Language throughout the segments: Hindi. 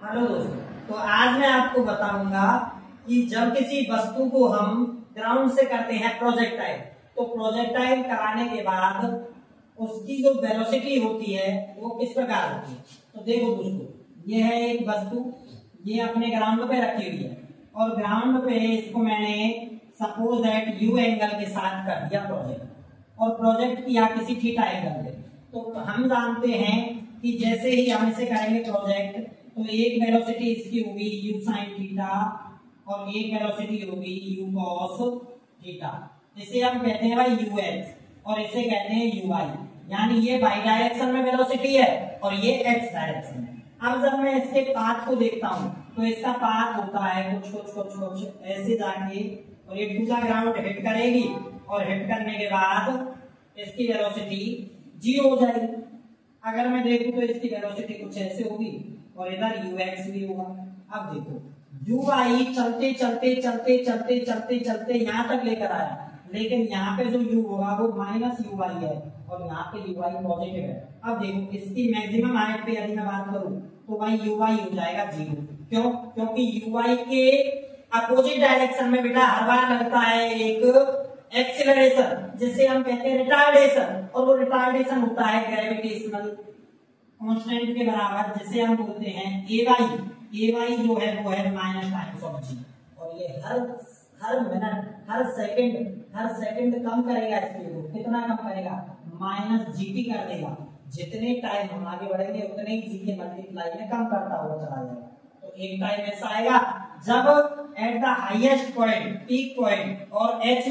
हेलो दोस्तों, तो आज मैं आपको बताऊंगा कि जब किसी वस्तु को हम ग्राउंड से करते हैं प्रोजेक्टाइल, तो प्रोजेक्टाइल कराने के बाद उसकी जो वेलोसिटी होती है वो किस प्रकार होती है। तो देखो दोस्तों, ये है एक वस्तु, ये अपने ग्राउंड पे रखी हुई है और ग्राउंड पे इसको मैंने सपोज दैट यू एंगल के साथ कर दिया प्रोजेक्ट, और प्रोजेक्ट किया किसी थीटा एंगल पे। तो हम जानते हैं कि जैसे ही हम इसे करेंगे प्रोजेक्ट, तो एक वेलोसिटी इसकी होगी u sin थीटा और एक वेलोसिटी होगी u cos थीटा। इसे हम कहते हैं भाई ux और इसे कहते हैं uy, यानी ये y डायरेक्शन में वेलोसिटी है और ये x डायरेक्शन में। अब जब मैं इसके पाथ को देखता हूं तो इसका पाथ होता है कुछ कुछ कुछ कुछ ऐसे जाके, और ये टू द ग्राउंड हिट करेगी और हिट करने के बाद इसकी वेलोसिटी 0 हो जाएगी। अगर मैं देखूं तो इसकी वेलोसिटी कुछ ऐसे होगी और इधर ux भी होगा। अब देखो uy चलते चलते चलते चलते चलते चलते यहाँ तक लेकर आया, लेकिन यहाँ पे जो u होगा वो माइनस uy है और यहाँ पे uy पॉजिटिव है। अब देखो इसकी मैक्सिमम हाइट पे यदि मैं बात करूं तो भाई uy हो जाएगा 0। क्यों? क्योंकि uy के अपोजिट डायरेक्शन में बेटा हर बार लगता है एक एक्सीलरेशन, जिसे हम कहते हैं रिटार्डेशन, और वो रिटार्डेशन होता है ग्रेविटेशनल कांस्टेंट के बराबर, जिसे हम बोलते हैं ay जो है वो है माइनस टाइम्स ऑफ जी। और ये हर मिनट हर सेकंड कम करेगा स्पीड को। कितना कम करेगा? माइनस जीटी कर देगा। जितने टाइम हम आगे बढ़ेंगे उतने ही जी के मल्टीप्लाई में कम करता हुआ चला जाएगा। तो एक टाइम ऐसा आएगा जब at the highest point, peak point और एच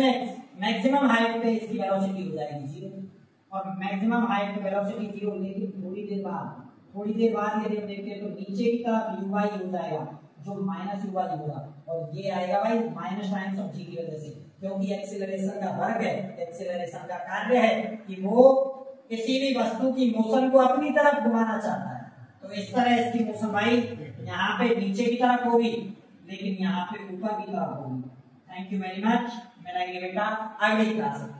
मैक्सिमम हाइट पे इसकी वेलोसिटी हो जाएगी 0, और मैक्सिमम हाइट पे वेलोसिटी 0। लेकिन थोड़ी देर बाद यदि हम देखते हैं तो नीचे की तरफ uy हो जाएगा जो माइनस uy होगा, और ये आएगा भाई माइनस टाइम्स ऑफ जी की वजह से, क्योंकि एक्सीलरेशन का वर्ग है, एक्सीलरेशन का कार्य है कि वो किसी भी वस्तु की मोशन को अपनी तरफ घुमाना चाहता है। तो इस तरह इसकी मोशन भाई यहाँ पे नीचे की तरफ होगी, लेकिन यहाँ पे ऊपर की तरफ होगी। Thank you very much. मिलेंगे बेटा अगली क्लास में।